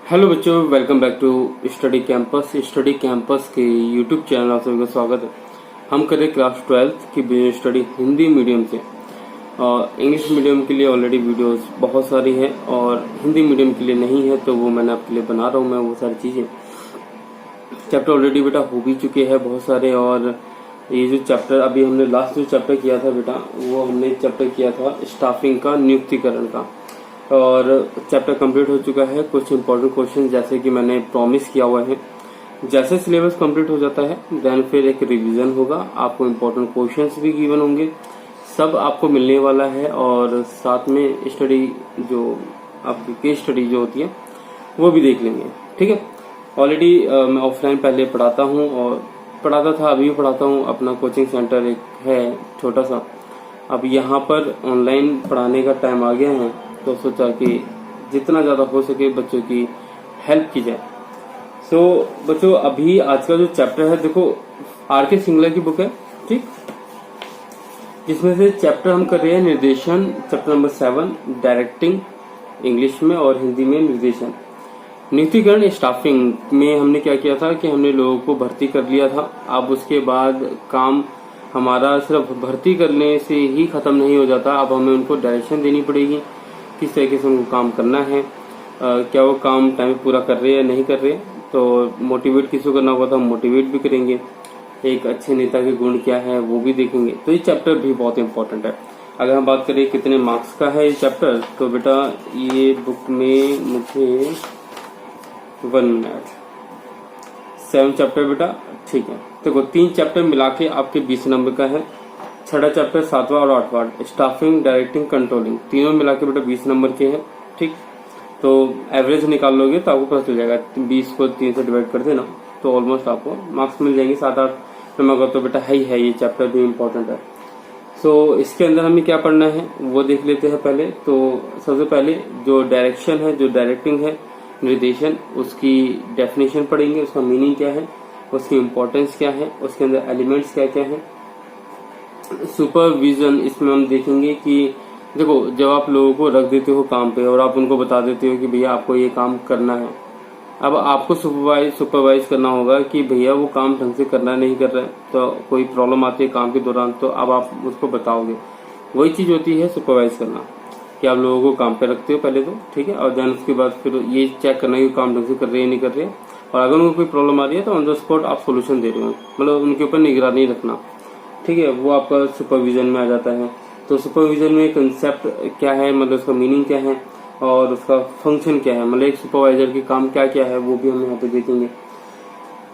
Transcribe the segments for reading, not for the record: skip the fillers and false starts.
Hello बच्चों, welcome back to study campus के YouTube channel. आप सभी का स्वागत है। हम करें क्लास 12th की बिजनेस स्टडी हिंदी मीडियम से। और इंग्लिश मीडियम के लिए ऑलरेडी वीडियोस बहुत सारी हैं और हिंदी मीडियम के लिए नहीं है, तो वो मैंने आपके लिए बना रहा हूँ मैं वो सारी चीज़ें। चैप्टर ऑलरेडी बेटा हो भी चुके हैं बहुत सारे। और ये जो चैप्टर अभी हमने लास्ट जो चैप्टर किया था बेटा, वो हमने चैप्टर किया था स्टाफिंग का, नियुक्तिकरण का। और चैप्टर कंप्लीट हो चुका है। कुछ इंपॉर्टेंट क्वेश्चन जैसे कि मैंने प्रॉमिस किया हुआ है, जैसे सिलेबस कंप्लीट हो जाता है देन फिर एक रिवीजन होगा। आपको इंपॉर्टेंट क्वेश्चंस भी गिवन होंगे, सब आपको मिलने वाला है। और साथ में स्टडी जो आपकी केस स्टडी जो होती है वो भी देख लेंगे, ठीक है। ऑलरेडी मैं ऑफलाइन पहले पढ़ाता हूँ और पढ़ाता था, अभी भी पढ़ाता हूँ। अपना कोचिंग सेंटर एक है छोटा सा। अब यहाँ पर ऑनलाइन पढ़ाने का टाइम आ गया है, तो सोचा कि जितना ज़्यादा हो सके बच्चों की हेल्प की जाए। सो बच्चों, अभी आज का जो चैप्टर है, देखो आर.के. सिंगला की बुक है, ठीक, जिसमें से चैप्टर हम कर रहे हैं निर्देशन, चैप्टर नंबर 7 डायरेक्टिंग, इंग्लिश में और हिंदी में निर्देशन। नियुक्तिकरण स्टाफिंग में हमने क्या किया था कि हमने लोगों को भर्ती कर लिया था। अब उसके बाद काम हमारा सिर्फ भर्ती करने से ही खत्म नहीं हो जाता, अब हमें उनको डायरेक्शन देनी पड़ेगी किस तरीके से उनको काम करना है, क्या वो काम टाइम पे पूरा कर रहे हैं या नहीं कर रहे। तो मोटिवेट किसी को करना होगा तो हम मोटिवेट भी करेंगे। एक अच्छे नेता के गुण क्या है वो भी देखेंगे। तो ये चैप्टर भी बहुत इंपॉर्टेंट है। अगर हम बात करें कितने मार्क्स का है ये चैप्टर, तो बेटा ये बुक में मुझे 1 मिनट 7 चैप्टर बेटा, ठीक है। देखो 3 चैप्टर मिला के आपके 20 नंबर का है। 6वां चैप्टर 7वां और 8वां स्टाफिंग, डायरेक्टिंग, कंट्रोलिंग, तीनों मिला के बेटा 20 नंबर के हैं, ठीक। तो एवरेज निकाल लोगे तो आपको पता चल जाएगा। 20 को 3 से डिवाइड कर देना तो ऑलमोस्ट आपको मार्क्स मिल जाएंगे 7-8 नंबर का। तो बेटा है ही है, ये चैप्टर भी इम्पोर्टेंट है। सो इसके अंदर हमें क्या पढ़ना है वो देख लेते हैं पहले। तो सबसे पहले जो डायरेक्शन है, जो डायरेक्टिंग है, निर्देशन, उसकी डेफिनेशन पढ़ेंगे, उसका मीनिंग क्या है, उसकी इम्पोर्टेंस क्या है, उसके अंदर एलिमेंट्स क्या क्या है। सुपरविजन, इसमें हम देखेंगे कि देखो जब आप लोगों को रख देते हो काम पे और आप उनको बता देते हो कि भैया आपको ये काम करना है, अब आपको सुपरवाइज करना होगा कि भैया वो काम ढंग से करना नहीं कर रहा है, तो कोई प्रॉब्लम आती है काम के दौरान तो अब आप उसको बताओगे। वही चीज होती है सुपरवाइज करना, कि आप लोगों को काम पे रखते हो पहले तो, ठीक है, और देन उसके बाद फिर ये चेक करना कि काम ढंग से कर रहे हैं नहीं कर रहे हैं। और अगर उनको कोई प्रॉब्लम आ रही है तो ऑन द स्पॉट आप सोल्यूशन दे रहे हो, मतलब उनके ऊपर निगरानी रखना, ठीक है, वो आपका सुपरविजन में आ जाता है। तो सुपरविजन में कंसेप्ट क्या है, मतलब उसका मीनिंग क्या है और उसका फंक्शन क्या है, मतलब एक सुपरवाइजर के काम क्या क्या है वो भी हम यहाँ पे देखेंगे।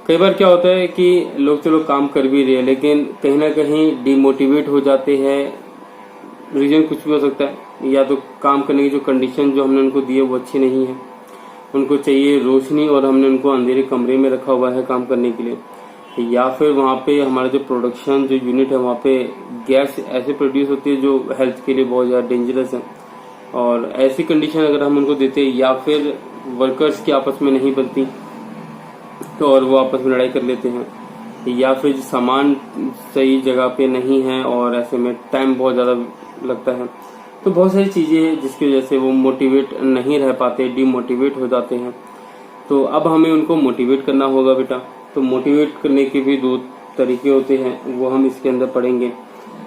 कई बार क्या होता है कि लोग चलो काम कर भी रहे हैं लेकिन कहीं ना कहीं डिमोटिवेट हो जाते हैं। रीजन कुछ भी हो सकता है, या तो काम करने की जो कंडीशन जो हमने उनको दी है वो अच्छी नहीं है, उनको चाहिए रोशनी और हमने उनको अंधेरे कमरे में रखा हुआ है काम करने के लिए, या फिर वहाँ पे हमारा जो प्रोडक्शन जो यूनिट है वहाँ पे गैस ऐसे प्रोड्यूस होती है जो हेल्थ के लिए बहुत ज़्यादा डेंजरस है। और ऐसी कंडीशन अगर हम उनको देते हैं, या फिर वर्कर्स की आपस में नहीं बनती तो और वो आपस में लड़ाई कर लेते हैं, या फिर सामान सही जगह पे नहीं है और ऐसे में टाइम बहुत ज़्यादा लगता है। तो बहुत सारी चीज़ें हैं जिसकी वजह से वो मोटिवेट नहीं रह पाते, डिमोटिवेट हो जाते हैं। तो अब हमें उनको मोटिवेट करना होगा बेटा। तो मोटिवेट करने के भी 2 तरीके होते हैं, वो हम इसके अंदर पढ़ेंगे।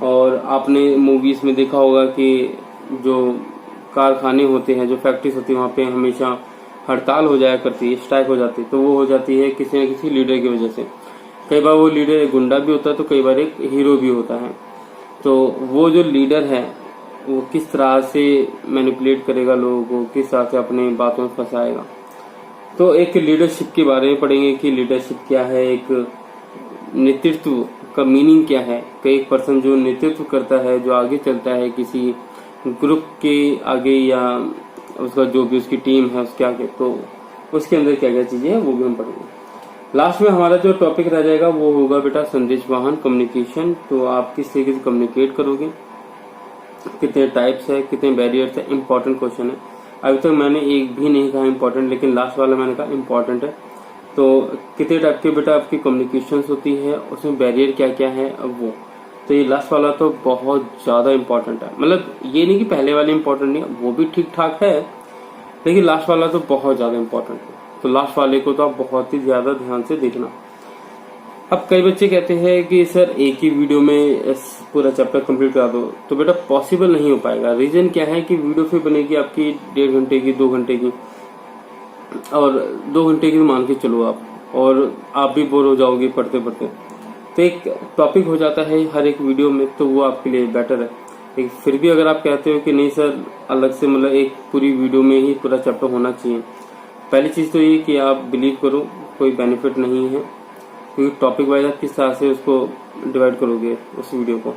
और आपने मूवीज में देखा होगा कि जो कारखाने होते हैं, जो फैक्ट्रीज होती है, वहाँ पे हमेशा हड़ताल हो जाया करती है, स्ट्राइक हो जाती है। तो वो हो जाती है किसी न किसी लीडर की वजह से। कई बार वो लीडर एक गुंडा भी होता है तो कई बार एक हीरो भी होता है। तो वो जो लीडर है वो किस तरह से मैनिपुलेट करेगा लोगों को, किस तरह से अपने बातों में फंसाएगा। तो एक लीडरशिप के बारे में पढ़ेंगे कि लीडरशिप क्या है, एक नेतृत्व का मीनिंग क्या है, कि एक पर्सन जो नेतृत्व करता है, जो आगे चलता है किसी ग्रुप के आगे या उसका जो भी उसकी टीम है उसके आगे, तो उसके अंदर क्या क्या चीजें हैं वो भी हम पढ़ेंगे। लास्ट में हमारा जो टॉपिक रह जाएगा वो होगा बेटा संदेश वाहन, कम्युनिकेशन। तो आप किस तरीके से कम्युनिकेट करोगे, कितने टाइप्स है, कितने बैरियर्स है, इंपॉर्टेंट क्वेश्चन है। अभी तक मैंने एक भी नहीं कहा इम्पोर्टेंट, लेकिन लास्ट वाला मैंने कहा इम्पोर्टेंट है। तो कितने टाइप के बेटा आपकी कम्युनिकेशन होती है, उसमें बैरियर क्या क्या है अब वो। तो ये लास्ट वाला तो बहुत ज्यादा इम्पोर्टेंट है, मतलब ये नहीं कि पहले वाले इम्पोर्टेंट नहीं है, वो भी ठीक ठाक है, लेकिन लास्ट वाला तो बहुत ज़्यादा इंपॉर्टेंट है, तो लास्ट वाले को तो आप बहुत ही ज़्यादा ध्यान से देखना। अब कई बच्चे कहते हैं कि सर एक ही वीडियो में पूरा चैप्टर कंप्लीट करा दो, तो बेटा पॉसिबल नहीं हो पाएगा। रीजन क्या है कि वीडियो फिर बनेगी आपकी 1.5 घंटे की, 2 घंटे की, और 2 घंटे की मान के चलो आप, और आप भी बोर हो जाओगे पढ़ते पढ़ते। तो एक टॉपिक हो जाता है हर एक वीडियो में, तो वो आपके लिए बेटर है। लेकिन फिर भी अगर आप कहते हो कि नहीं सर अलग से मतलब एक पूरी वीडियो में ही पूरा चैप्टर होना चाहिए, पहली चीज़ तो ये कि आप बिलीव करो कोई बेनिफिट नहीं है, क्योंकि टॉपिक वाइज आप किस तरह से उसको डिवाइड करोगे उस वीडियो को,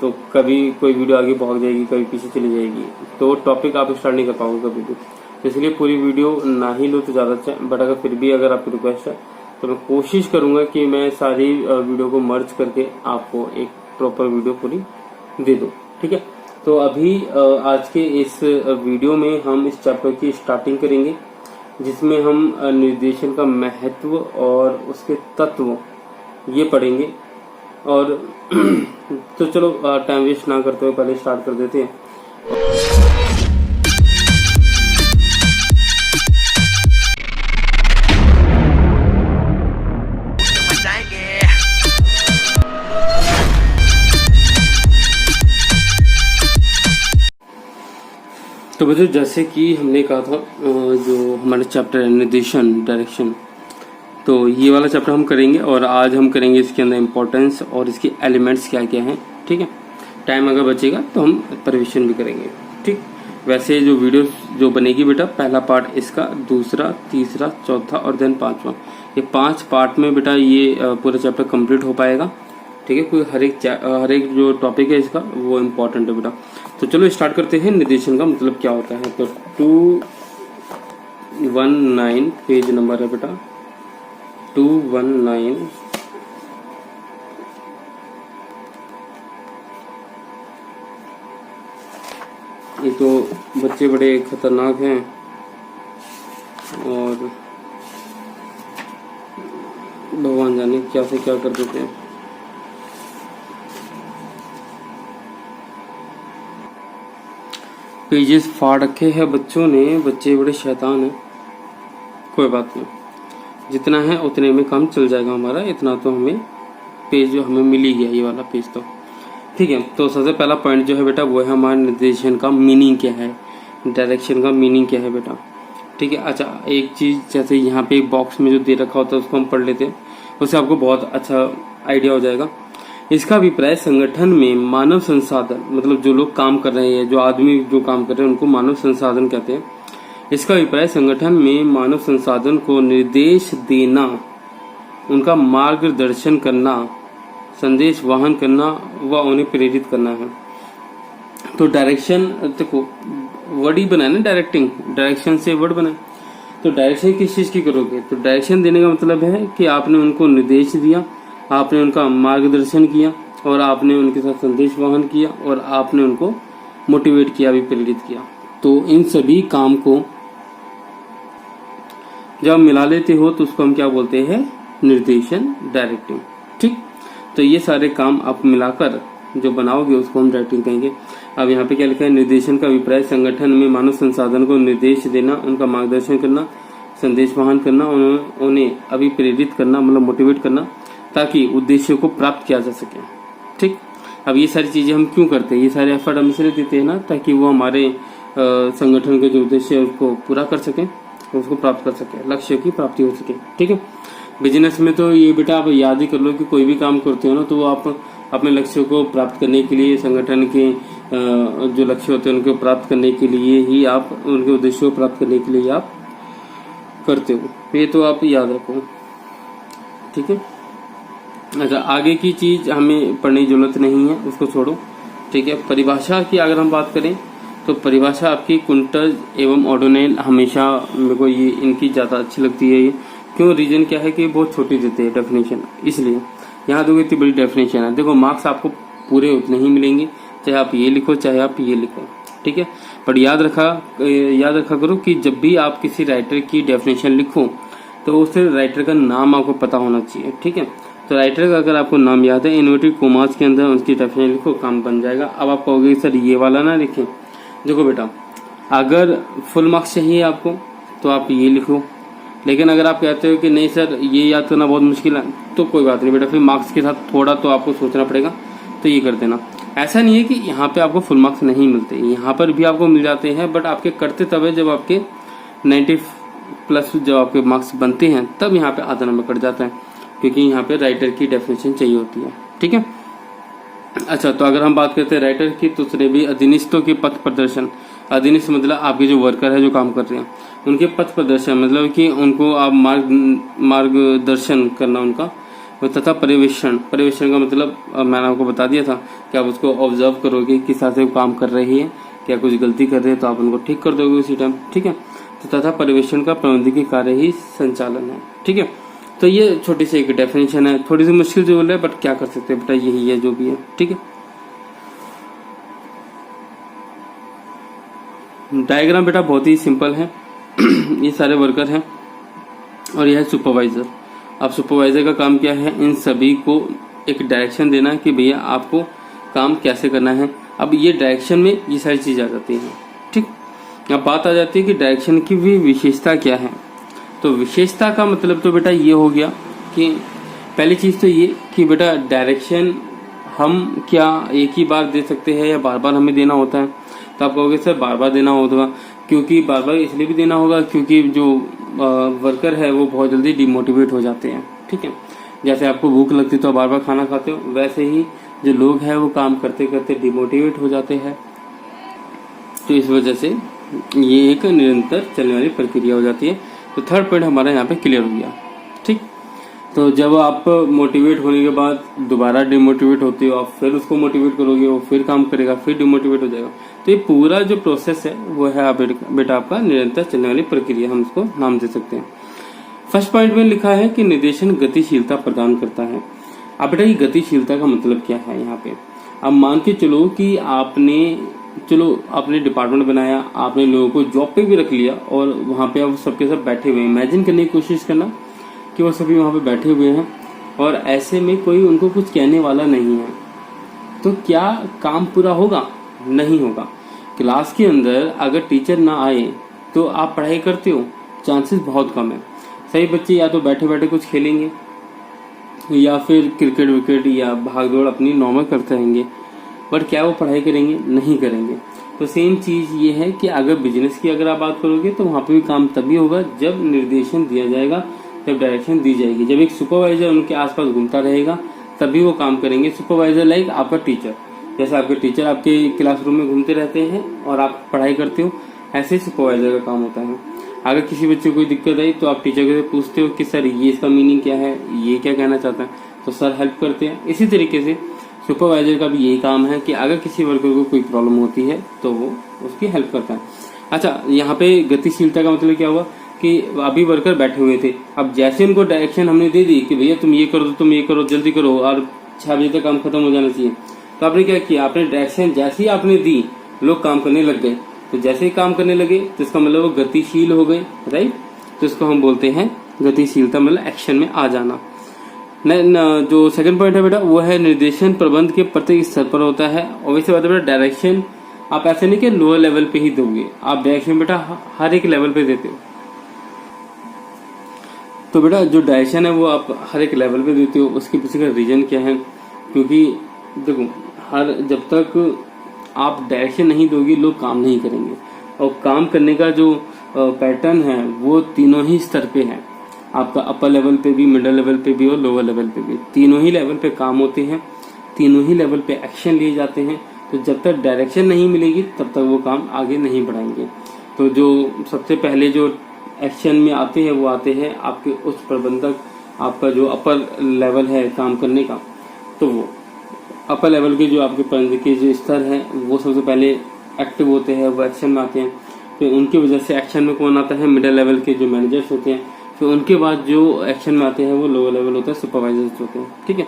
तो कभी कोई वीडियो आगे भाग जाएगी, कभी पीछे चली जाएगी, तो टॉपिक आप स्टार्ट नहीं कर पाओगे कभी भी। तो इसलिए पूरी वीडियो ना ही लो तो ज़्यादा अच्छा है। बट अगर फिर भी अगर आपकी रिक्वेस्ट है तो मैं कोशिश करूंगा कि मैं सारी वीडियो को मर्ज करके आपको एक प्रॉपर वीडियो पूरी दे दूं, ठीक है। तो अभी आज के इस वीडियो में हम इस चैप्टर की स्टार्टिंग करेंगे, जिसमें हम निर्देशन का महत्व और उसके तत्व ये पढ़ेंगे। और तो चलो टाइम वेस्ट ना करते हुए पहले स्टार्ट कर देते हैं। तो बच्चों जैसे कि हमने कहा था जो हमारा चैप्टर है निर्देशन डायरेक्शन, तो ये वाला चैप्टर हम करेंगे और आज हम करेंगे इसके अंदर इम्पोर्टेंस और इसके एलिमेंट्स क्या क्या हैं, ठीक है। टाइम अगर बचेगा तो हम परिवेशन भी करेंगे, ठीक। वैसे जो वीडियो जो बनेगी बेटा, पहला पार्ट इसका, दूसरा, तीसरा, चौथा और देन 5वां, ये 5 पार्ट में बेटा ये पूरा चैप्टर कंप्लीट हो पाएगा, ठीक है। कोई हर एक जो टॉपिक है इसका वो इम्पोर्टेंट है बेटा। तो चलो स्टार्ट करते हैं। निर्देशन का मतलब क्या होता है, तो 219 पेज नंबर है बेटा, 219। ये तो बच्चे बड़े खतरनाक हैं और भगवान जाने क्या से क्या कर देते हैं। पेजेस फाड़ रखे हैं बच्चों ने, बच्चे बड़े शैतान हैं। कोई बात नहीं, जितना है उतने में काम चल जाएगा हमारा, इतना तो हमें पेज जो हमें मिल ही गया, ये वाला पेज तो ठीक है। तो सबसे पहला पॉइंट जो है बेटा वो है हमारा निर्देशन का मीनिंग क्या है, डायरेक्शन का मीनिंग क्या है बेटा, ठीक है। अच्छा एक चीज़ जैसे यहाँ पे एक बॉक्स में जो दे रखा होता है उसको हम पढ़ लेते हैं, उससे आपको बहुत अच्छा आइडिया हो जाएगा। इसका अभिप्राय संगठन में मानव संसाधन, मतलब जो लोग काम कर रहे हैं, जो आदमी जो काम कर रहे हैं उनको मानव संसाधन कहते हैं। इसका अभिप्राय संगठन में मानव संसाधन को निर्देश देना, उनका मार्गदर्शन करना, संदेश वहन करना व उन्हें प्रेरित करना है। तो डायरेक्शन देखो वर्ड ही बना है ना, डायरेक्टिंग, डायरेक्शन से वर्ड बना है। तो डायरेक्शन किस चीज की करोगे, तो डायरेक्शन देने का मतलब है कि आपने उनको निर्देश दिया, आपने उनका मार्गदर्शन किया और आपने उनके साथ संदेश वहन किया और आपने उनको मोटिवेट किया, भी प्रेरित किया। तो इन सभी काम को जब मिला लेते हो तो उसको हम क्या बोलते हैं, निर्देशन, डायरेक्टिंग, ठीक। तो ये सारे काम आप मिलाकर जो बनाओगे उसको हम डायरेक्टिंग कहेंगे। अब यहाँ पे क्या लिखा है, निर्देशन का अभिप्राय संगठन में मानव संसाधन को निर्देश देना, उनका मार्गदर्शन करना, संदेश वहन करना, उन्हें अभिप्रेरित करना, मतलब मोटिवेट करना, ताकि उद्देश्य को प्राप्त किया जा सके, ठीक। अब ये सारी चीजें हम क्यों करते हैं, ये सारे एफर्ट हम इसलिए देते हैं ना, ताकि वो हमारे संगठन के जो उद्देश्य है उसको पूरा कर सकें, उसको प्राप्त कर सके, लक्ष्य की प्राप्ति हो सके, ठीक है। बिजनेस में तो ये बेटा आप याद ही कर लो कि कोई भी काम करते हो ना तो वो आप अपने लक्ष्य को प्राप्त करने के लिए, संगठन के जो लक्ष्य होते हैं उनको प्राप्त करने के लिए ही आप, उनके उद्देश्य को प्राप्त करने के लिए आप करते हो, ये तो आप याद रखो, ठीक है। अच्छा आगे की चीज हमें पढ़ने की जरूरत नहीं है, उसको छोड़ो, ठीक है। परिभाषा की अगर हम बात करें तो परिभाषा आपकी कुंटज एवं ऑर्डिनल हमेशा मेरे को ये इनकी ज़्यादा अच्छी लगती है। ये क्यों, रीजन क्या है कि बहुत छोटी देते हैं डेफिनेशन, इसलिए यहाँ देखो इतनी बड़ी डेफिनेशन है। देखो मार्क्स आपको पूरे उतने ही मिलेंगे, चाहे आप ये लिखो चाहे आप ये लिखो, ठीक है। पर याद रखा करो कि जब भी आप किसी राइटर की डेफिनेशन लिखो तो उस राइटर का नाम आपको पता होना चाहिए, ठीक है। तो राइटर का अगर आपको नाम याद है, इन्वर्टेड कॉमास के अंदर उसकी डेफिनेशन लिखो, काम बन जाएगा। अब आप कहोगे सर ये वाला ना लिखें, देखो बेटा अगर फुल मार्क्स चाहिए आपको तो आप ये लिखो, लेकिन अगर आप कहते हो कि नहीं सर ये याद करना बहुत मुश्किल है तो कोई बात नहीं बेटा, फिर मार्क्स के साथ थोड़ा तो आपको सोचना पड़ेगा, तो ये कर देना। ऐसा नहीं है कि यहाँ पे आपको फुल मार्क्स नहीं मिलते, यहाँ पर भी आपको मिल जाते हैं, बट आपके करते तब है जब आपके 90 प्लस जब आपके मार्क्स बनते हैं तब यहाँ पे आधा नंबर कट जाता है, क्योंकि यहाँ पे राइटर की डेफिनेशन चाहिए होती है। ठीक है, अच्छा तो अगर हम बात करते हैं राइटर की, तो उसने भी अधीनस्थों के पथ प्रदर्शन, अधीनस्थ मतलब आपके जो वर्कर है जो काम कर रहे हैं उनके पथ प्रदर्शन मतलब कि उनको आप मार्गदर्शन करना उनका, तथा पर्यवेक्षण, पर्यवेक्षण का मतलब मैंने आपको बता दिया था कि आप उसको ऑब्जर्व करोगे किस तरह से वो काम कर रही है, क्या कुछ गलती कर रहे हैं तो आप उनको ठीक कर दोगे उसी टाइम। ठीक है, तो तथा पर्यवेक्षण का प्रबंधकीय कार्य ही संचालन है। ठीक है, तो ये छोटी सी एक डेफिनेशन है, थोड़ी सी मुश्किल से बोल रहे हैं बट क्या कर सकते हैं बेटा, यही है जो भी है। ठीक है, डायग्राम बेटा बहुत ही सिंपल है ये सारे वर्कर हैं और यह है सुपरवाइजर। अब सुपरवाइजर का काम क्या है, इन सभी को एक डायरेक्शन देना कि भैया आपको काम कैसे करना है। अब ये डायरेक्शन में ये सारी चीज आ जाती है। ठीक, अब बात आ जाती है कि डायरेक्शन की भी विशेषता क्या है। तो विशेषता का मतलब तो बेटा ये हो गया कि पहली चीज तो ये कि बेटा डायरेक्शन हम क्या एक ही बार दे सकते हैं या बार बार हमें देना होता है। तो आप कहोगे सर बार बार देना होगा, क्योंकि बार बार इसलिए भी देना होगा क्योंकि जो वर्कर है वो बहुत जल्दी डिमोटिवेट हो जाते हैं। ठीक है, जैसे आपको भूख लगती है तो बार बार खाना खाते हो, वैसे ही जो लोग हैं वो काम करते करते डिमोटिवेट हो जाते हैं। तो इस वजह से ये एक निरंतर चलने वाली प्रक्रिया हो जाती है। तो थर्ड पॉइंट हमारा यहाँ पे क्लियर हो गया। ठीक, तो जब आप मोटिवेट होने के बाद दोबारा डिमोटिवेट होते हो, आप फिर उसको मोटिवेट करोगे, वो फिर काम करेगा, फिर डिमोटिवेट हो जाएगा। तो ये पूरा जो प्रोसेस है वो है बेटा आपका निरंतर चलने वाली प्रक्रिया, हम उसको नाम दे सकते हैं। फर्स्ट पॉइंट में लिखा है कि निर्देशन गतिशीलता प्रदान करता है। अब बेटा ये गतिशीलता का मतलब क्या है यहाँ पे, अब मान के चलो कि आपने डिपार्टमेंट बनाया, आपने लोगों को जॉब पे भी रख लिया और वहां पे अब सबके सब बैठे हुए हैं। इमेजिन करने की कोशिश करना कि वो सभी वहां पे बैठे हुए हैं और ऐसे में कोई उनको कुछ कहने वाला नहीं है, तो क्या काम पूरा होगा? नहीं होगा। क्लास के अंदर अगर टीचर ना आए तो आप पढ़ाई करते हो, चांसेस बहुत कम है। सही बच्चे या तो बैठे बैठे कुछ खेलेंगे या फिर क्रिकेट विकेट या भाग दौड़ अपनी नॉर्मल करते रहेंगे, बट क्या वो पढ़ाई करेंगे? नहीं करेंगे। तो सेम चीज ये है कि अगर बिजनेस की अगर आप बात करोगे तो वहां पे भी काम तभी होगा जब निर्देशन दिया जाएगा, जब डायरेक्शन दी जाएगी, जब एक सुपरवाइजर उनके आसपास घूमता रहेगा तभी वो काम करेंगे। सुपरवाइजर लाइक आपका टीचर, जैसे आपके टीचर आपके क्लासरूम में घूमते रहते हैं और आप पढ़ाई करते हो, ऐसे ही सुपरवाइजर का काम होता है। अगर किसी बच्चे को कोई दिक्कत आई तो आप टीचर से पूछते हो कि सर ये इसका मीनिंग क्या है, ये क्या कहना चाहता है, तो सर हेल्प करते हैं। इसी तरीके से सुपरवाइजर का भी यही काम है कि अगर किसी वर्कर को कोई प्रॉब्लम होती है तो वो उसकी हेल्प करता है। अच्छा, यहाँ पे गतिशीलता का मतलब क्या हुआ कि अभी वर्कर बैठे हुए थे, अब जैसे उनको डायरेक्शन हमने दे दी कि भैया तुम ये करो, तुम ये करो, जल्दी करो और 6 बजे तक काम खत्म हो जाना चाहिए, तो आपने क्या किया, आपने डायरेक्शन जैसे ही आपने दी लोग काम करने लग गए। तो जैसे ही काम करने लगे तो इसका मतलब वो गतिशील हो गए, राइट। तो इसको हम बोलते हैं गतिशीलता, मतलब एक्शन में आ जाना। जो सेकंड पॉइंट है बेटा वो है निर्देशन प्रबंध के प्रत्येक स्तर पर होता है। और वैसे बात है बेटा डायरेक्शन आप ऐसे नहीं कि लोअर लेवल पे ही दोगे, आप डायरेक्शन बेटा हर एक लेवल पे देते हो। तो बेटा जो डायरेक्शन है वो आप हर एक लेवल पे देते हो, उसके पीछे का रीजन क्या है, क्योंकि देखो जब तक आप डायरेक्शन नहीं दोगे लोग काम नहीं करेंगे। और काम करने का जो पैटर्न है वो तीनों ही स्तर पे है, आपका अपर लेवल पे भी, मिडिल लेवल पे भी और लोअर लेवल पे भी। तीनों ही लेवल पे काम होते हैं, तीनों ही लेवल पे एक्शन लिए जाते हैं। तो जब तक डायरेक्शन नहीं मिलेगी तब तक वो काम आगे नहीं बढ़ाएंगे। तो जो सबसे पहले जो एक्शन में आते हैं वो आते हैं आपके उच्च प्रबंधक, आपका जो अपर लेवल है काम करने का, तो वो अपर लेवल के जो आपके प्रबंधकीय जो स्तर है वो सबसे पहले एक्टिव होते हैं, वो एक्शन में आते हैं। फिर उनकी वजह से एक्शन में कौन आता है, मिडिल लेवल के जो मैनेजर्स होते हैं। फिर उनके बाद जो एक्शन में आते हैं वो लोअर लेवल होता है, सुपरवाइजर्स होते हैं। ठीक है,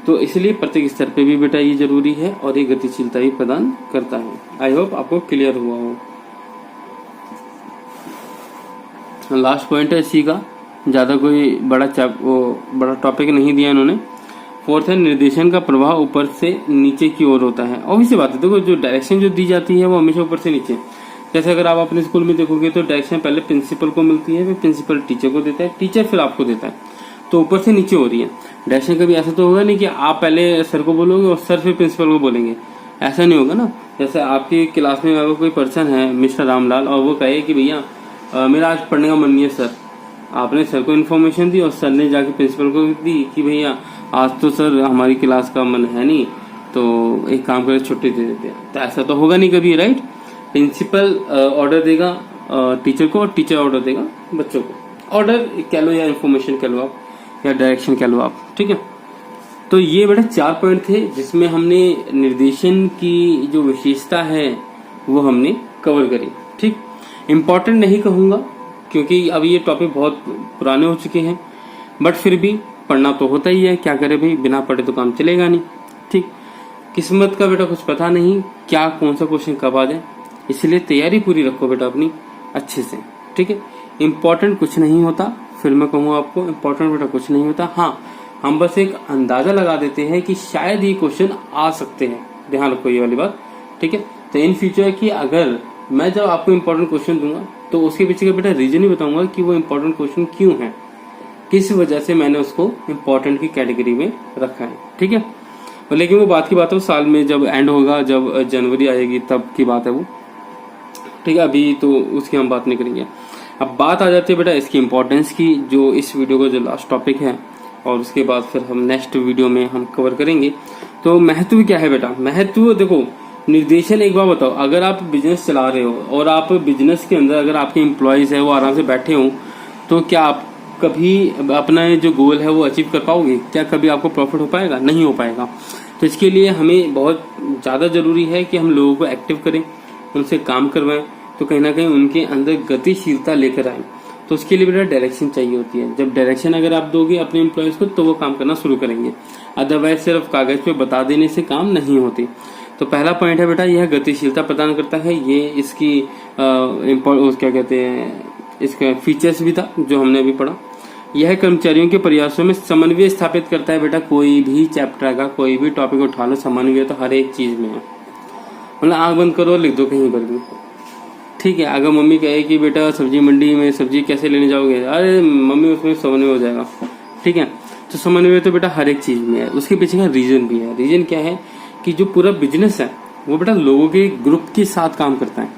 तो इसलिए प्रत्येक स्तर पे भी बेटा ये जरूरी है और ये गतिशीलता भी प्रदान करता है। आई होप आपको क्लियर हुआ हो। लास्ट पॉइंट है सी का, ज्यादा कोई बड़ा टॉपिक नहीं दिया इन्होंने। फोर्थ है निर्देशन का प्रभाव ऊपर से नीचे की ओर होता है। ऑब्वियस बात है, देखो जो डायरेक्शन जो दी जाती है वो हमेशा ऊपर से नीचे, जैसे अगर आप अपने स्कूल में देखोगे तो डायरेक्शन पहले प्रिंसिपल को मिलती है, फिर प्रिंसिपल टीचर को देता है, टीचर फिर आपको देता है, तो ऊपर से नीचे हो रही है डायरेक्शन। कभी ऐसा तो होगा नहीं कि आप पहले सर को बोलोगे और सर फिर प्रिंसिपल को बोलेंगे, ऐसा नहीं होगा ना। जैसे आपकी क्लास में अगर कोई पर्सन है मिस्टर रामलाल और वो कहे कि भैया मेरा आज पढ़ने का मन नहीं है सर, आपने सर को इन्फॉर्मेशन दी और सर ने जाके प्रिंसिपल को दी कि भैया आज तो सर हमारी क्लास का मन है नहीं, तो एक काम करें छुट्टी दे देते हैं, तो ऐसा तो होगा नहीं कभी, राइट। प्रिंसिपल ऑर्डर देगा टीचर को और टीचर ऑर्डर देगा बच्चों को। ऑर्डर कह लो या इन्फॉर्मेशन कह लो आप या डायरेक्शन कह लो आप, ठीक है। तो ये बेटा 4 पॉइंट थे जिसमें हमने निर्देशन की जो विशेषता है वो हमने कवर करी, ठीक। इम्पोर्टेंट नहीं कहूंगा क्योंकि अब ये टॉपिक बहुत पुराने हो चुके हैं, बट फिर भी पढ़ना तो होता ही है, क्या करे भाई, बिना पढ़े तो काम चलेगा नहीं, ठीक। किस्मत का बेटा कुछ पता नहीं क्या कौन सा क्वेश्चन कब आ जाए, इसलिए तैयारी पूरी रखो बेटा अपनी अच्छे से, ठीक है। इम्पोर्टेंट कुछ नहीं होता, फिर मैं कहूँ आपको इम्पोर्टेंट बेटा कुछ नहीं होता। हाँ, हम बस एक अंदाजा लगा देते हैं कि शायद ये क्वेश्चन आ सकते हैं, ध्यान रखो ये वाली बात, ठीक है। तो इन फ्यूचर की अगर मैं जब आपको इम्पोर्टेंट क्वेश्चन दूंगा तो उसके पीछे का बेटा रीजन ही बताऊंगा कि वो इम्पोर्टेंट क्वेश्चन क्यों है, किस वजह से मैंने उसको इम्पोर्टेंट की कैटेगरी में रखा है, ठीक है। लेकिन वो बात की बात है, वो साल में जब एंड होगा, जब जनवरी आएगी तब की बात है वो, ठीक है। अभी तो उसकी हम बात नहीं करेंगे। अब बात आ जाती है बेटा इसकी इम्पोर्टेंस की, जो इस वीडियो का जो लास्ट टॉपिक है, और उसके बाद फिर हम नेक्स्ट वीडियो में हम कवर करेंगे। तो महत्व क्या है बेटा, महत्व देखो, निर्देशन एक बार बताओ, अगर आप बिजनेस चला रहे हो और आप बिजनेस के अंदर अगर आपके एम्प्लॉयज है वो आराम से बैठे हो, तो क्या आप कभी अपना जो गोल है वो अचीव कर पाओगे? क्या कभी आपको प्रॉफिट हो पाएगा? नहीं हो पाएगा। तो इसके लिए हमें बहुत ज़्यादा जरूरी है कि हम लोगों को एक्टिव करें, उनसे काम करवाएं, तो कहीं ना कहीं उनके अंदर गतिशीलता लेकर आए। तो उसके लिए बेटा डायरेक्शन चाहिए होती है। जब डायरेक्शन अगर आप दोगे अपने एम्प्लॉयज को तो वो काम करना शुरू करेंगे, अदरवाइज सिर्फ कागज पे बता देने से काम नहीं होते। तो पहला पॉइंट है बेटा, यह गतिशीलता प्रदान करता है। ये इसकी क्या कहते हैं, इसका फीचर्स भी था जो हमने अभी पढ़ा। यह कर्मचारियों के प्रयासों में समन्वय स्थापित करता है। बेटा कोई भी चैप्टर का कोई भी टॉपिक उठा लो, समन्वय तो हर एक चीज में है। मतलब आंख बंद करो लिख दो कहीं पर भी, ठीक है। अगर मम्मी कहे कि बेटा सब्जी मंडी में सब्जी कैसे लेने जाओगे, अरे मम्मी उसमें समन्वय हो जाएगा, ठीक है। तो समन्वय तो बेटा हर एक चीज में है। उसके पीछे का रीजन भी है। रीजन क्या है कि जो पूरा बिजनेस है वो बेटा लोगों के ग्रुप के साथ काम करता है।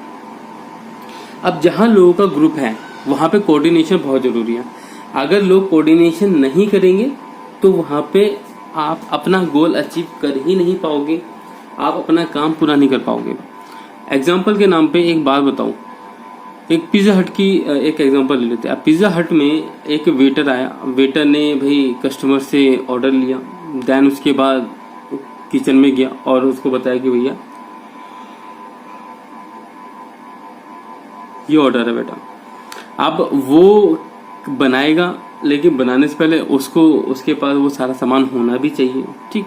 अब जहां लोगों का ग्रुप है वहां पे कोऑर्डिनेशन बहुत जरूरी है। अगर लोग कोऑर्डिनेशन नहीं करेंगे तो वहां पे आप अपना गोल अचीव कर ही नहीं पाओगे, आप अपना काम पूरा नहीं कर पाओगे। एग्जाम्पल के नाम पे एक बात बताऊं, एक पिज्जा हट की एक एग्जांपल ले लेते हैं। पिज्जा हट में एक वेटर आया, वेटर ने भाई कस्टमर से ऑर्डर लिया, देन उसके बाद किचन में गया और उसको बताया कि भैया ये ऑर्डर है बेटा। अब वो बनाएगा, लेकिन बनाने से पहले उसको उसके पास वो सारा सामान होना भी चाहिए, ठीक।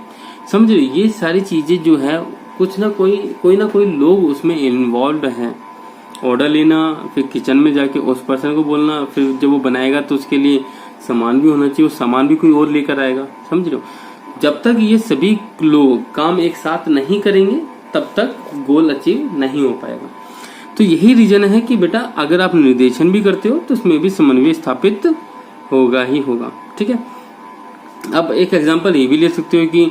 समझो ये सारी चीजें जो है कुछ ना कोई लोग उसमें इन्वॉल्व हैं। ऑर्डर लेना, फिर किचन में जाके उस पर्सन को बोलना, फिर जब वो बनाएगा तो उसके लिए सामान भी होना चाहिए, वो सामान भी कोई और लेकर आएगा, समझ लो। जब तक ये सभी लोग काम एक साथ नहीं करेंगे तब तक गोल अचीव नहीं हो पाएगा। तो यही रीजन है कि बेटा अगर आप निर्देशन भी करते हो तो उसमें भी समन्वय स्थापित होगा ही होगा, ठीक है। अब एक एग्जांपल ये भी ले सकते हो कि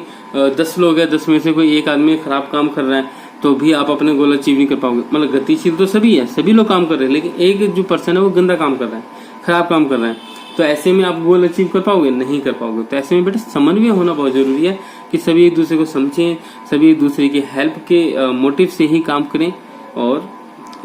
10 लोग हैं, 10 में से कोई एक आदमी खराब काम कर रहा है तो भी आप अपने गोल अचीव नहीं कर पाओगे। मतलब गतिशील तो सभी है, सभी लोग काम कर रहे हैं, लेकिन एक जो पर्सन है वो गंदा काम कर रहा है, खराब काम कर रहा है, तो ऐसे में आप गोल अचीव कर पाओगे? नहीं कर पाओगे। तो ऐसे में बेटा समन्वय होना बहुत जरूरी है कि सभी एक दूसरे को समझें, सभी एक दूसरे की हेल्प के मोटिव से ही काम करें और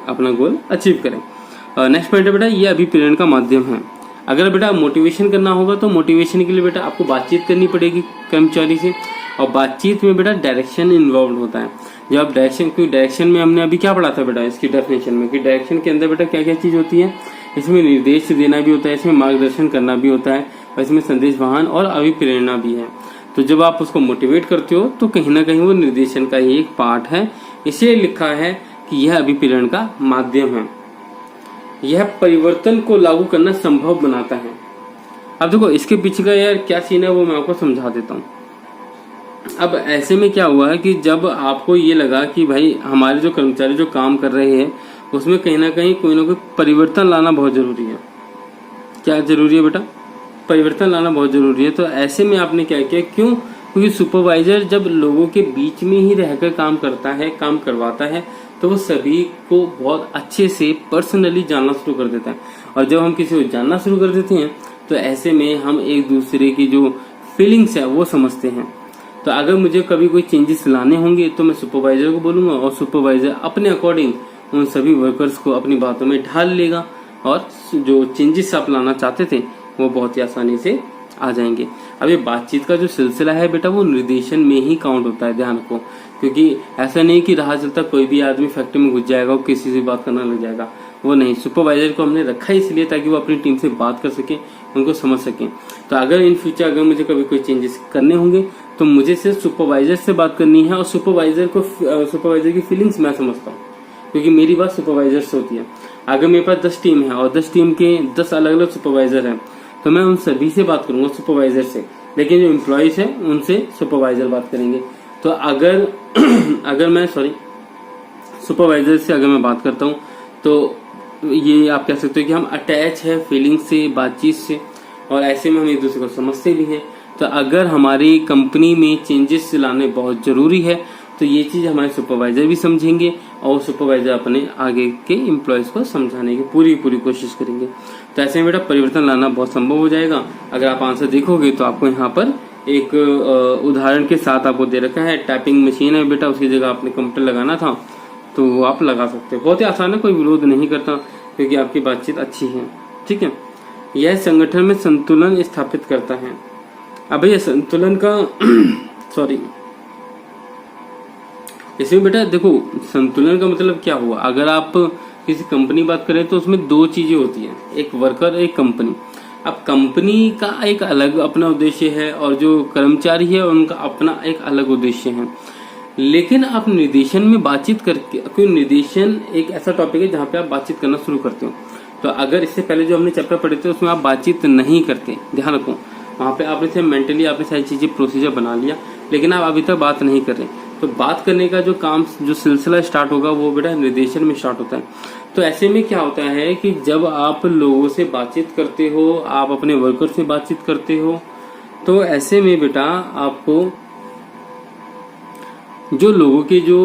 अपना गोल अचीव करें। नेक्स्ट पॉइंट है बेटा, ये अभिप्रेरण का माध्यम है। अगर बेटा मोटिवेशन करना होगा तो मोटिवेशन के लिए बेटा आपको बातचीत करनी पड़ेगी कर्मचारी से, और बातचीत में बेटा डायरेक्शन इन्वॉल्व होता है। जब आप डायरेक्शन में हमने अभी क्या पढ़ा था बेटा इसकी डेफिनेशन में, कि डायरेक्शन के अंदर बेटा क्या क्या चीज होती है, इसमें निर्देश देना भी होता है, इसमें मार्गदर्शन करना भी होता है, और इसमें संदेश वाहन और अभिप्रेरणा भी है। तो जब आप उसको मोटिवेट करते हो तो कहीं ना कहीं वो निर्देशन का ही एक पार्ट है। इसलिए लिखा है कि यह अभिप्रेरण का माध्यम है, यह परिवर्तन को लागू करना संभव बनाता है। अब देखो इसके पीछे का यार क्या सीन है वो मैं आपको समझा देता हूँ। अब ऐसे में क्या हुआ है कि जब आपको ये लगा कि भाई हमारे जो कर्मचारी जो काम कर रहे हैं उसमें कहीं ना कहीं कोई ना कोई परिवर्तन लाना बहुत जरूरी है। क्या जरूरी है बेटा? परिवर्तन लाना बहुत जरूरी है। तो ऐसे में आपने क्या किया, क्यों? क्योंकि सुपरवाइजर जब लोगों के बीच में ही रहकर काम करता है, काम करवाता है, तो वो सभी को बहुत अच्छे से पर्सनली जानना शुरू कर देता है। और जब हम किसी को जानना शुरू कर देते हैं तो ऐसे में हम एक दूसरे की जो फीलिंग्स है वो समझते हैं। तो अगर मुझे कभी कोई चेंजेस लाने होंगे तो मैं सुपरवाइजर को बोलूंगा और सुपरवाइजर अपने अकॉर्डिंग उन सभी वर्कर्स को अपनी बातों में ढाल लेगा और जो चेंजेस आप लाना चाहते थे वो बहुत ही आसानी से आ जाएंगे। अब ये बातचीत का जो सिलसिला है बेटा वो निर्देशन में ही काउंट होता है, ध्यान रखो। क्योंकि ऐसा नहीं कि राह चलता कोई भी आदमी फैक्ट्री में घुस जाएगा और किसी से बात करना लग जाएगा, वो नहीं। सुपरवाइजर को हमने रखा इसलिए ताकि वो अपनी टीम से बात कर सके, उनको समझ सके। तो अगर इन फ्यूचर अगर मुझे कभी कोई चेंजेस करने होंगे तो मुझे सिर्फ सुपरवाइजर से बात करनी है और सुपरवाइजर की फीलिंग्स मैं समझता हूँ, क्योंकि मेरी बात सुपरवाइजर से होती है। अगर मेरे पास 10 टीम है और 10 टीम के 10 अलग अलग सुपरवाइजर हैं तो मैं उन सभी से बात करूंगा सुपरवाइजर से, लेकिन जो एम्प्लॉयज है उनसे सुपरवाइजर बात करेंगे। तो अगर मैं सुपरवाइजर से अगर मैं बात करता हूँ तो ये आप कह सकते हो कि हम अटैच है फीलिंग से, बातचीत से, और ऐसे में हम एक दूसरे को समझते भी हैं। तो अगर हमारी कंपनी में चेंजेस लाने बहुत जरूरी है तो ये चीज हमारे सुपरवाइजर भी समझेंगे और सुपरवाइजर अपने आगे के एम्प्लॉयज को समझाने की पूरी कोशिश करेंगे। तो ऐसे में बेटा परिवर्तन लाना बहुत संभव हो जाएगा। अगर आप आंसर देखोगे तो आपको यहाँ पर एक उदाहरण के साथ आपको दे रखा है। टाइपिंग मशीन है बेटा, उसकी जगह आपने कंप्यूटर लगाना था तो वो आप लगा सकते हो। बहुत ही आसान है, कोई विरोध नहीं करता क्योंकि आपकी बातचीत अच्छी है। ठीक है। यह संगठन में संतुलन स्थापित करता है। अब भैया संतुलन का सॉरी, इसमें बेटा देखो संतुलन का मतलब क्या हुआ। अगर आप किसी कंपनी बात करें तो उसमें 2 चीजें होती हैं, एक वर्कर एक कंपनी। अब कंपनी का एक अलग अपना उद्देश्य है और जो कर्मचारी है उनका अपना एक अलग उद्देश्य है। लेकिन आप निर्देशन में बातचीत करके, क्योंकि निर्देशन एक ऐसा टॉपिक है जहाँ पे आप बातचीत करना शुरू करते हो। तो अगर इससे पहले जो हमने चैप्टर पढ़े थे उसमें आप बातचीत नहीं करते, ध्यान रखो। वहाँ पे आपने से मेंटली आपने सारी चीजें प्रोसीजर बना लिया, लेकिन आप अभी तक बात नहीं कर रहे। तो बात करने का जो काम, जो सिलसिला स्टार्ट होगा वो बेटा निर्देशन में स्टार्ट होता है। तो ऐसे में क्या होता है कि जब आप लोगों से बातचीत करते हो, आप अपने वर्कर से बातचीत करते हो, तो ऐसे में बेटा आपको जो लोगों के जो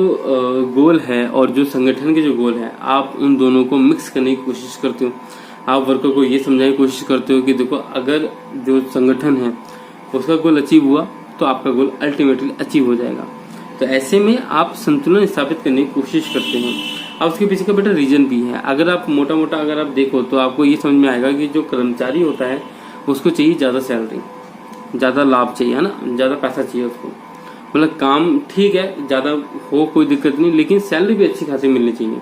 गोल है और जो संगठन के जो गोल है, आप उन दोनों को मिक्स करने की कोशिश करते हो। आप वर्कर को ये समझाने की कोशिश करते हो कि देखो अगर जो संगठन है उसका गोल अचीव हुआ तो आपका गोल अल्टीमेटली अचीव हो जाएगा। तो ऐसे में आप संतुलन स्थापित करने की कोशिश करते हैं। अब उसके पीछे का बेटा रीजन भी है। अगर आप मोटा अगर आप देखो तो आपको ये समझ में आएगा कि जो कर्मचारी होता है उसको चाहिए ज्यादा सैलरी, ज्यादा लाभ चाहिए, है ना, ज्यादा पैसा चाहिए उसको। मतलब काम ठीक है ज्यादा हो कोई दिक्कत नहीं, लेकिन सैलरी भी अच्छी खासी मिलनी चाहिए।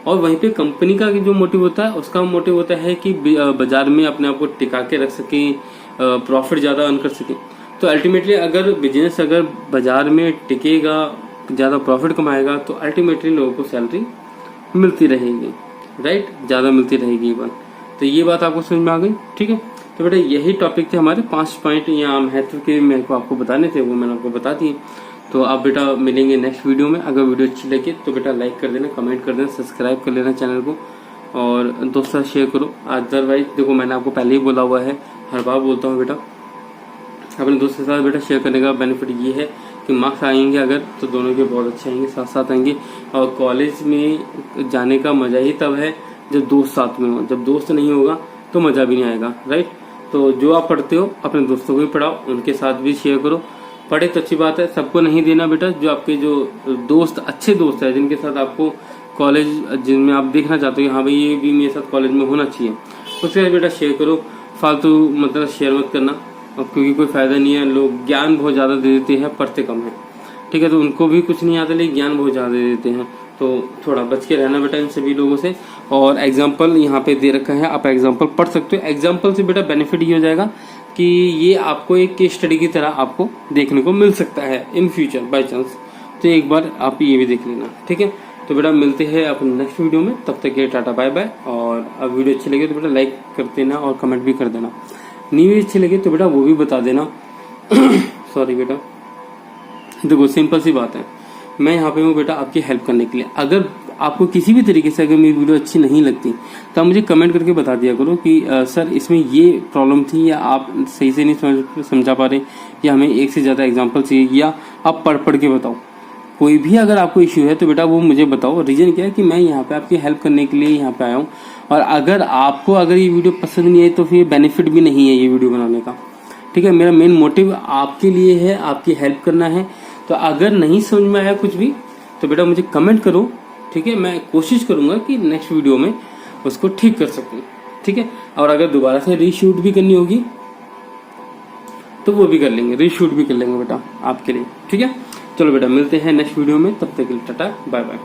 और वहीं पे कंपनी का जो मोटिव होता है उसका मोटिव होता है कि बाजार में अपने आप को टिका के रख सके, प्रॉफिट ज्यादा अर्न कर सके। तो अल्टीमेटली अगर बिजनेस अगर बाजार में टिकेगा, ज्यादा प्रॉफिट कमाएगा, तो अल्टीमेटली लोगों को सैलरी मिलती रहेगी, राइट, ज्यादा मिलती रहेगी इवन। तो ये बात आपको समझ में आ गई। ठीक है। तो बेटा यही टॉपिक थे हमारे 5 पॉइंट यहाँ महत्व के मेरे को आपको बताने थे, वो मैंने आपको बता दिए। तो आप बेटा मिलेंगे नेक्स्ट वीडियो में। अगर वीडियो अच्छी लगे तो बेटा लाइक कर देना, कमेंट कर देना, सब्सक्राइब कर लेना चैनल को और दोस्तों शेयर करो। अदरवाइज देखो मैंने आपको पहले ही बोला हुआ है, हर बार बोलता हूँ बेटा, अपने दोस्त के साथ बेटा शेयर करने का बेनिफिट ये है कि मार्क्स आएंगे अगर तो दोनों के बहुत अच्छे आएंगे, साथ साथ आएंगे। और कॉलेज में जाने का मजा ही तब है जब दोस्त साथ में हो। जब दोस्त नहीं होगा तो मजा भी नहीं आएगा, राइट। तो जो आप पढ़ते हो अपने दोस्तों को भी पढ़ाओ, उनके साथ भी शेयर करो। पढ़े तो अच्छी बात है, सबको नहीं देना बेटा। जो आपके जो दोस्त अच्छे दोस्त है जिनके साथ आपको कॉलेज, जिनमें आप देखना चाहते हो हाँ भाई ये भी मेरे साथ कॉलेज में होना चाहिए, उसके साथ बेटा शेयर करो। फालतू मतलब शेयर मत करना, क्योंकि कोई फायदा नहीं है। लोग ज्ञान बहुत ज्यादा दे देते हैं, पढ़ते कम है। ठीक है। तो उनको भी कुछ नहीं आता लेकिन ज्ञान बहुत ज्यादा दे देते हैं, तो थोड़ा बच के रहना बेटा इन सभी लोगों से। और एग्जाम्पल यहाँ पे दे रखा है, आप एग्जाम्पल पढ़ सकते हो। एग्जाम्पल से बेटा बेनिफिट ये हो जाएगा कि ये आपको एक केस स्टडी की तरह आपको देखने को मिल सकता है इन फ्यूचर बाय चांस। तो एक बार आप ये भी देख लेना। ठीक है। तो बेटा मिलते हैं अपने नेक्स्ट वीडियो में, तब तक के टाटा बाय बाय। और अब वीडियो अच्छी लगे तो बेटा लाइक कर देना और कमेंट भी कर देना। नहीं अच्छी लगे तो बेटा वो भी बता देना। सॉरी बेटा, देखो सिंपल सी बात है, मैं यहाँ पे हूँ बेटा आपकी हेल्प करने के लिए। अगर आपको किसी भी तरीके से अगर मेरी वीडियो अच्छी नहीं लगती तो आप मुझे कमेंट करके बता दिया करो कि सर इसमें ये प्रॉब्लम थी, या आप सही से नहीं समझा पा रहे, या हमें एक से ज़्यादा एग्जाम्पल चाहिए, या आप पढ़ के बताओ। कोई भी अगर आपको इश्यू है तो बेटा वो मुझे बताओ। रीज़न क्या है कि मैं यहाँ पे आपकी हेल्प करने के लिए यहाँ पे आया हूँ। और अगर ये वीडियो पसंद नहीं आई तो फिर बेनिफिट भी नहीं है ये वीडियो बनाने का, ठीक है। मेरा मेन मोटिव आपके लिए है, आपकी हेल्प करना है। तो अगर नहीं समझ में आया कुछ भी तो बेटा मुझे कमेंट करो, ठीक है। मैं कोशिश करूंगा कि नेक्स्ट वीडियो में उसको ठीक कर सकूं, ठीक है। और अगर दोबारा से रीशूट भी करनी होगी तो वो भी कर लेंगे, रीशूट भी कर लेंगे बेटा आपके लिए, ठीक है। चलो बेटा मिलते हैं नेक्स्ट वीडियो में, तब तक के लिए टाटा बाय बाय।